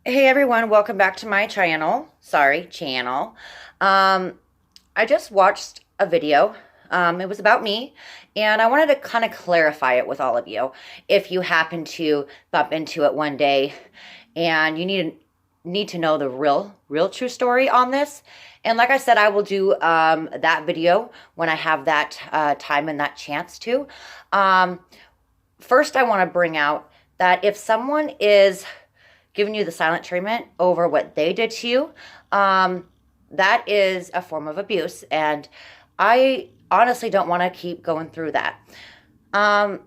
Hey everyone, welcome back to my channel. Sorry, channel. Um, I just watched a video. It was about me, and I wanted to kind of clarify it with all of you. If you happen to bump into it one day and you need to know the real true story on this. And like I said, I will do that video when I have that time and that chance to. Um, First, I want to bring out that if someone is giving you the silent treatment over what they did to you, that is a form of abuse. And I honestly don't want to keep going through that. Um,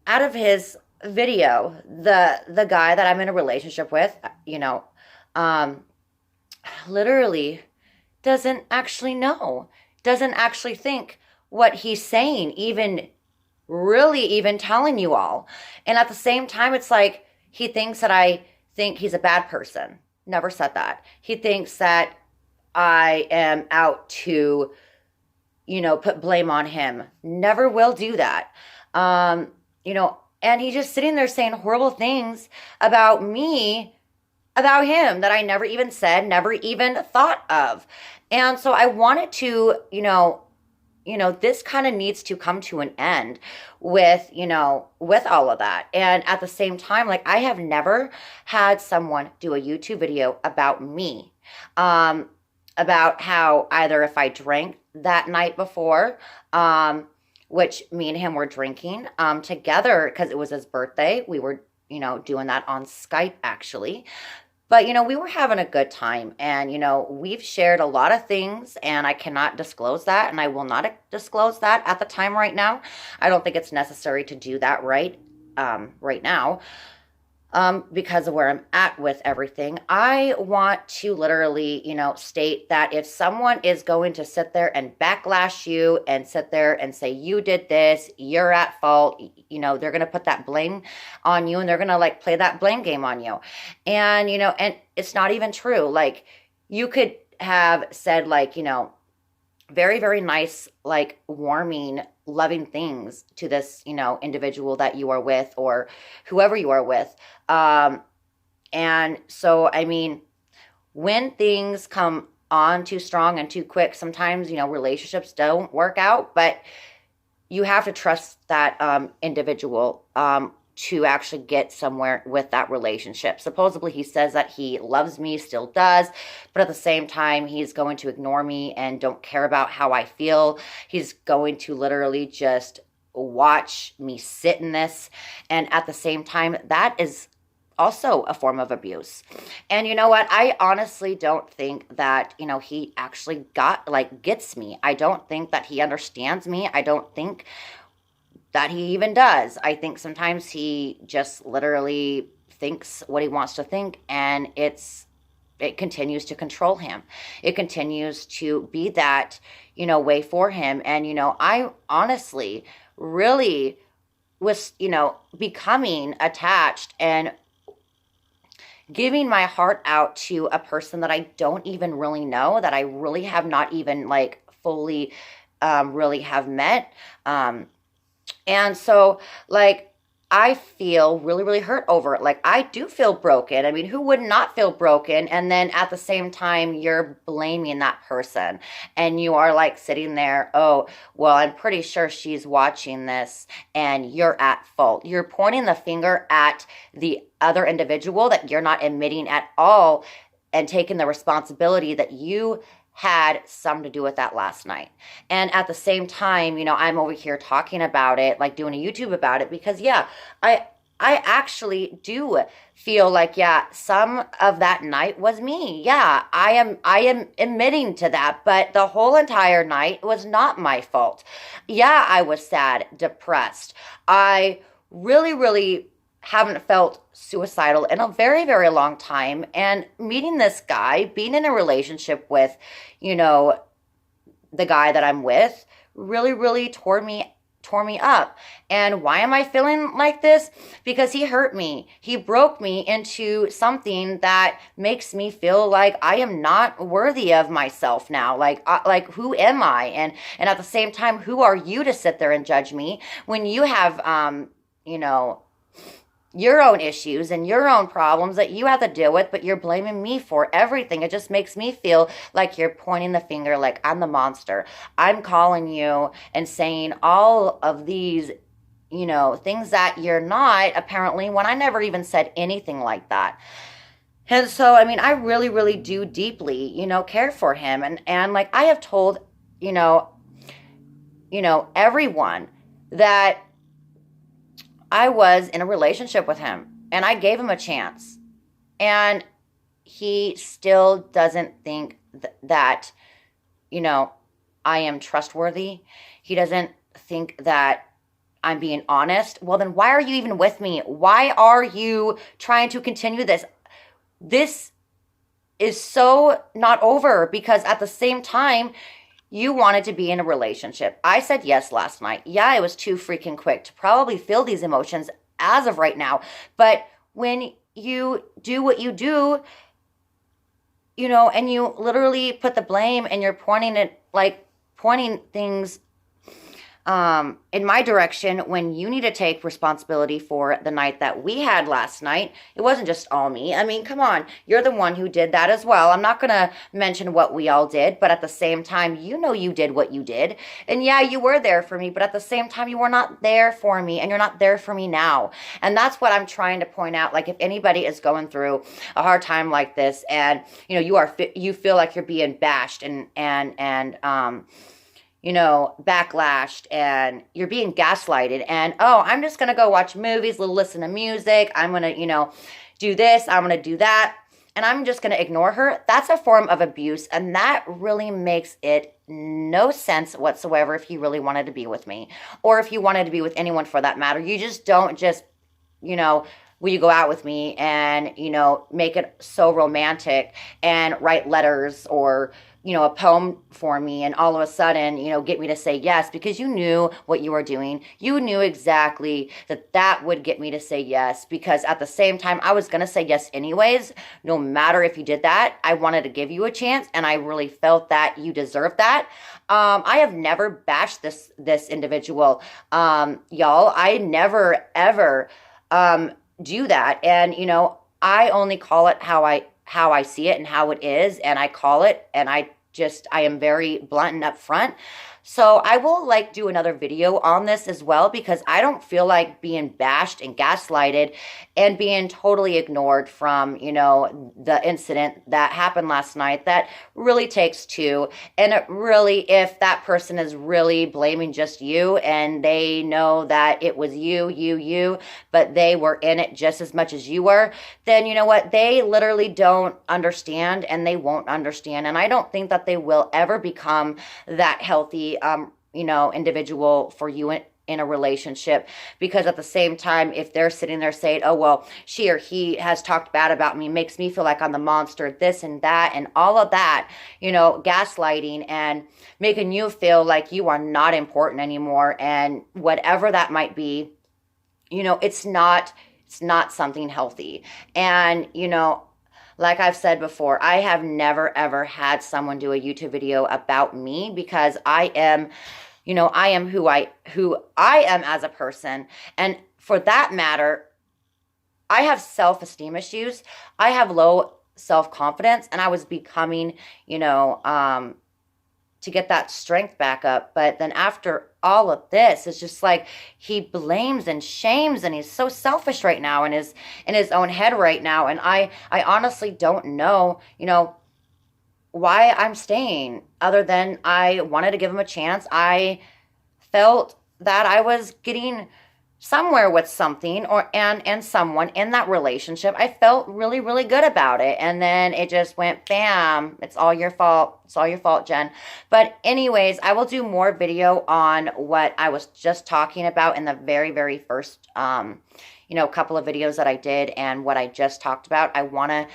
Out of his video, the guy that I'm in a relationship with, you know, um, literally doesn't actually know, doesn't actually think what he's saying, even really even telling you all. And at the same time, it's like he thinks that I think he's a bad person. Never said that. He thinks that I am out to, put blame on him. Never will do that. Um, and he's just sitting there saying horrible things about me, about him that I never even said, never even thought of. And so I wanted to, this kind of needs to come to an end with, with all of that. And at the same time, like I have never had someone do a YouTube video about me, about how either if I drank that night before, which me and him were drinking together because it was his birthday. We were, doing that on Skype actually. But, we were having a good time and, we've shared a lot of things and I cannot disclose that and I will not disclose that at the time right now. I don't think it's necessary to do that right now, because of where I'm at with everything. I want to literally, state that if someone is going to sit there and backlash you and sit there and say, you did this, you're at fault, they're going to put that blame on you and they're going to like play that blame game on you. And, and it's not even true. Like you could have said like, very, very nice, like warming, loving things to this, individual that you are with or whoever you are with. And so, I mean, when things come on too strong and too quick, sometimes, relationships don't work out, but you have to trust that individual to actually get somewhere with that relationship. Supposedly, he says that he loves me, still does, but at the same time, he's going to ignore me and don't care about how I feel. He's going to literally just watch me sit in this. And at the same time, that is also a form of abuse. And you know what? I honestly don't think that, he actually gets me. I don't think that he understands me. I don't think that he even does. I think sometimes he just literally thinks what he wants to think and it continues to control him. It continues to be that, way for him. And, I honestly really was, becoming attached and giving my heart out to a person that I don't even really know, that I really have not even like fully really have met. And so, like, I feel really, really hurt over it. Like, I do feel broken. I mean, who would not feel broken? And then at the same time, you're blaming that person. And you are like sitting there, oh, well, I'm pretty sure she's watching this and you're at fault. You're pointing the finger at the other individual that you're not admitting at all and taking the responsibility that you had some to do with that last night. And at the same time, I'm over here talking about it, like doing a YouTube about it because yeah, I actually do feel like yeah, some of that night was me. Yeah, I am admitting to that, but the whole entire night was not my fault. Yeah, I was sad, depressed. I really haven't felt suicidal in a very, very long time. And meeting this guy, being in a relationship with, the guy that I'm with, really tore me up. And why am I feeling like this? Because he hurt me. He broke me into something that makes me feel like I am not worthy of myself now. Like who am I? And at the same time, who are you to sit there and judge me when you have, your own issues and your own problems that you have to deal with, but you're blaming me for everything. It just makes me feel like you're pointing the finger, like I'm the monster. I'm calling you and saying all of these, things that you're not, apparently, when I never even said anything like that. And so, I mean, I really, really do deeply, care for him. And like I have told, you know, everyone that I was in a relationship with him and I gave him a chance. And he still doesn't think that, I am trustworthy. He doesn't think that I'm being honest. Well, then why are you even with me? Why are you trying to continue this? This is so not over, because at the same time, you wanted to be in a relationship. I said yes last night. Yeah, I was too freaking quick to probably feel these emotions as of right now. But when you do what you do, and you literally put the blame and you're pointing things in my direction when you need to take responsibility for the night that we had last night. It wasn't just all me. I mean, come on. You're the one who did that as well. I'm not going to mention what we all did, but at the same time, you did what you did. And yeah, you were there for me, but at the same time, you were not there for me, and you're not there for me now. And that's what I'm trying to point out. Like, if anybody is going through a hard time like this, and you feel like you're being bashed and backlashed, and you're being gaslighted, and, I'm just going to go watch movies, listen to music. I'm going to, do this. I'm going to do that. And I'm just going to ignore her. That's a form of abuse. And that really makes it no sense whatsoever if you really wanted to be with me, or if you wanted to be with anyone for that matter. You just don't will you go out with me and, make it so romantic and write letters or, a poem for me, and all of a sudden, get me to say yes, because you knew what you were doing. You knew exactly that would get me to say yes, because at the same time, I was going to say yes anyways, no matter if you did that. I wanted to give you a chance, and I really felt that you deserved that. I have never bashed this individual, y'all. I never, ever, do that. And, I only call it how I see it and how it is. And I call it, and I am very blunt and upfront. So I will do another video on this as well, because I don't feel like being bashed and gaslighted and being totally ignored from, the incident that happened last night. That really takes two. And it really, if that person is really blaming just you, and they know that it was you, but they were in it just as much as you were, then you know what? They literally don't understand, and they won't understand. And I don't think that they will ever become that healthy individual for you in a relationship, because at the same time, if they're sitting there saying, oh, well, she or he has talked bad about me, makes me feel like I'm the monster, this and that, and all of that, gaslighting and making you feel like you are not important anymore, and whatever that might be, it's not something healthy. And, like I've said before, I have never, ever had someone do a YouTube video about me, because I am, I am who I am as a person. And for that matter, I have self-esteem issues. I have low self-confidence, and I was becoming, to get that strength back up. But then after all of this, it's just like he blames and shames, and he's so selfish right now in his own head right now. And I honestly don't know, why I'm staying, other than I wanted to give him a chance. I felt that I was getting somewhere with something and someone in that relationship. I felt really, really good about it. And then it just went bam. It's all your fault. It's all your fault, Jen. But anyways, I will do more video on what I was just talking about in the very, very first couple of videos that I did, and what I just talked about. I want to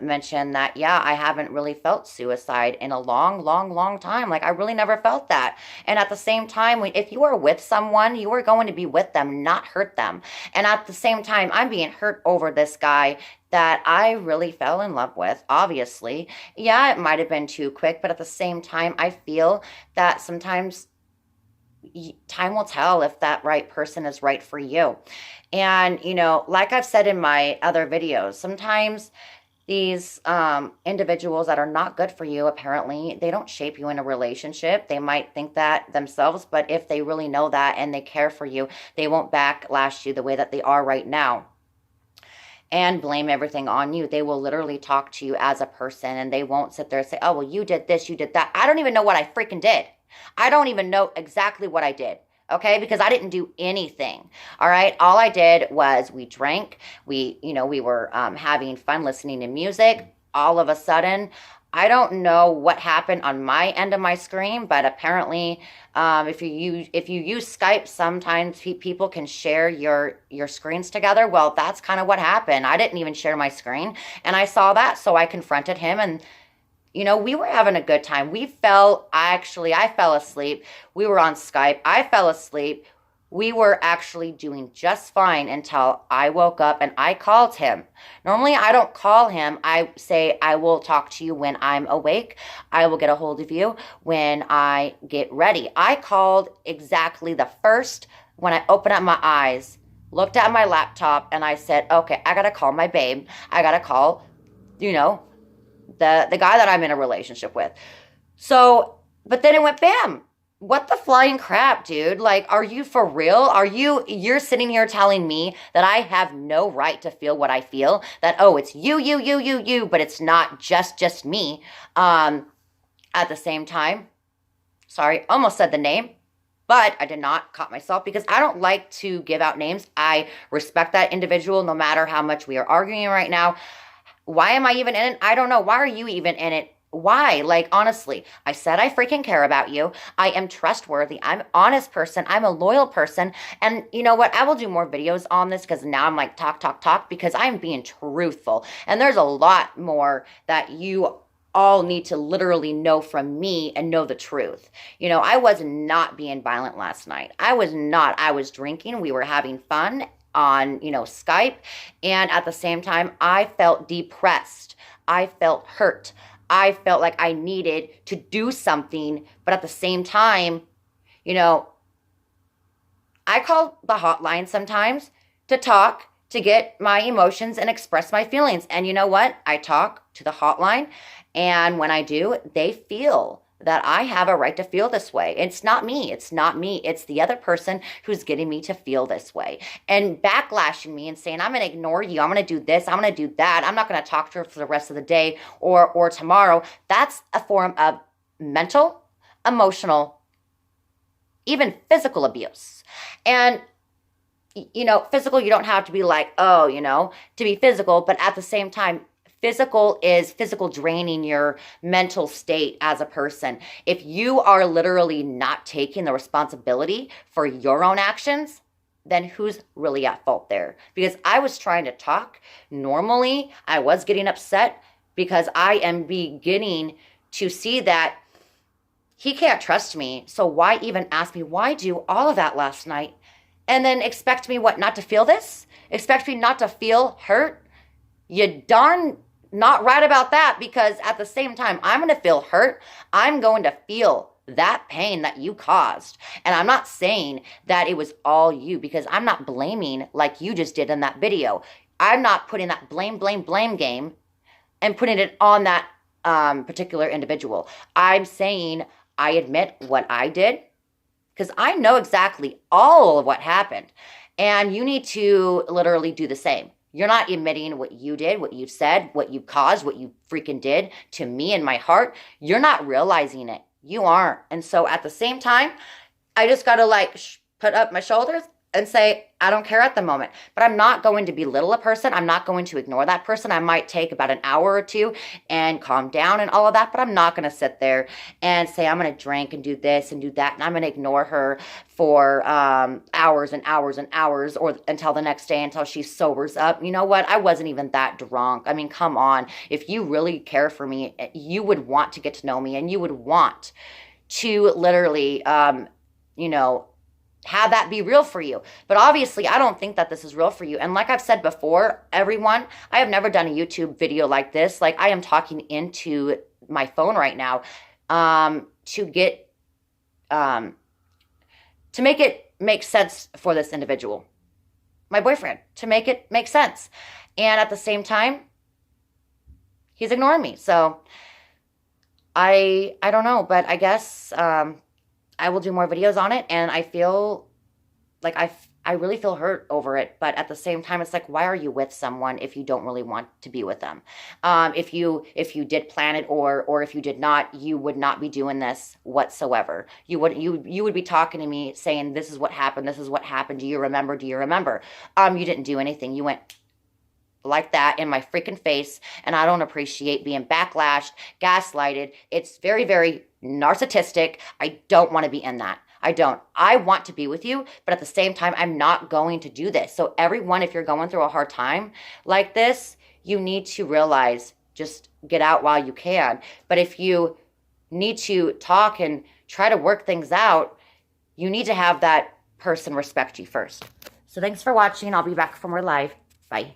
mention that, yeah, I haven't really felt suicide in a long, long, long time. Like, I really never felt that. And at the same time, if you are with someone, you are going to be with them, not hurt them. And at the same time, I'm being hurt over this guy that I really fell in love with, obviously. Yeah, it might have been too quick, but at the same time, I feel that sometimes time will tell if that right person is right for you. And, like I've said in my other videos, sometimes these individuals that are not good for you, apparently, they don't shape you in a relationship. They might think that themselves, but if they really know that and they care for you, they won't backlash you the way that they are right now and blame everything on you. They will literally talk to you as a person, and they won't sit there and say, oh, well, you did this, you did that. I don't even know what I freaking did. I don't even know exactly what I did. Okay, because I didn't do anything. All right, all I did was we drank. We were having fun listening to music. All of a sudden, I don't know what happened on my end of my screen, but apparently, if you use Skype, sometimes people can share your screens together. Well, that's kind of what happened. I didn't even share my screen, and I saw that, so I confronted him, and we were having a good time. I fell asleep. We were on Skype. I fell asleep. We were actually doing just fine until I woke up and I called him. Normally, I don't call him. I say, I will talk to you when I'm awake. I will get a hold of you when I get ready. I called exactly when I opened up my eyes, looked at my laptop, and I said, okay, I got to call my babe. I got to call, the guy that I'm in a relationship with. So, but then it went bam. What the flying crap, dude? Like, are you for real? You're sitting here telling me that I have no right to feel what I feel? That, oh, it's you, but it's not just me. At the same time, sorry, almost said the name, but I did not, caught myself, because I don't like to give out names. I respect that individual no matter how much we are arguing right now. Why am I even in it? I don't know. Why are you even in it? Why? Like, honestly, I said I freaking care about you. I am trustworthy. I'm an honest person. I'm a loyal person. And you know what? I will do more videos on this, because now I'm like talk, because I'm being truthful. And there's a lot more that you all need to literally know from me and know the truth. I was not being violent last night. I was not. I was drinking. We were having fun on, Skype. And at the same time, I felt depressed. I felt hurt. I felt like I needed to do something. But at the same time, I call the hotline sometimes to talk, to get my emotions and express my feelings. And you know what? I talk to the hotline. And when I do, they feel that I have a right to feel this way. It's not me. It's the other person who's getting me to feel this way and backlashing me and saying, I'm going to ignore you. I'm going to do this. I'm going to do that. I'm not going to talk to her for the rest of the day or tomorrow. That's a form of mental, emotional, even physical abuse. And physical, you don't have to be like, to be physical, but at the same time, physical is physical draining your mental state as a person. If you are literally not taking the responsibility for your own actions, then who's really at fault there? Because I was trying to talk normally. I was getting upset because I am beginning to see that he can't trust me. So why even ask me, why do all of that last night? And then expect me not to feel this? Expect me not to feel hurt? You darn not right about that, because at the same time, I'm going to feel hurt. I'm going to feel that pain that you caused. And I'm not saying that it was all you, because I'm not blaming like you just did in that video. I'm not putting that blame game and putting it on that particular individual. I'm saying I admit what I did, because I know exactly all of what happened. And you need to literally do the same. You're not admitting what you did, what you said, what you caused, what you freaking did to me in my heart. You're not realizing it. You aren't. And so at the same time, I just got to put up my shoulders and say, I don't care at the moment. But I'm not going to belittle a person. I'm not going to ignore that person. I might take about an hour or two and calm down and all of that, but I'm not going to sit there and say, I'm going to drink and do this and do that, and I'm going to ignore her for hours and hours and hours, or until the next day, until she sobers up. You know what? I wasn't even that drunk. I mean, come on. If you really care for me, you would want to get to know me, and you would want to literally, have that be real for you. But obviously, I don't think that this is real for you. And like I've said before, everyone, I have never done a YouTube video like this. Like, I am talking into my phone right now to get to make it make sense for this individual, my boyfriend, to make it make sense. And at the same time, he's ignoring me. So I don't know, but I guess I will do more videos on it, and I feel like I really feel hurt over it. But at the same time, it's like, why are you with someone if you don't really want to be with them? If you did plan it, or if you did not, you would not be doing this whatsoever. You would be talking to me saying, this is what happened, this is what happened, do you remember, do you remember? You didn't do anything. You went like that in my freaking face, and I don't appreciate being backlashed, gaslighted. It's very, very narcissistic. I don't want to be in that. I don't. I want to be with you, but at the same time, I'm not going to do this. So everyone, if you're going through a hard time like this, you need to realize, just get out while you can. But if you need to talk and try to work things out, you need to have that person respect you first. So thanks for watching. I'll be back for more live. Bye.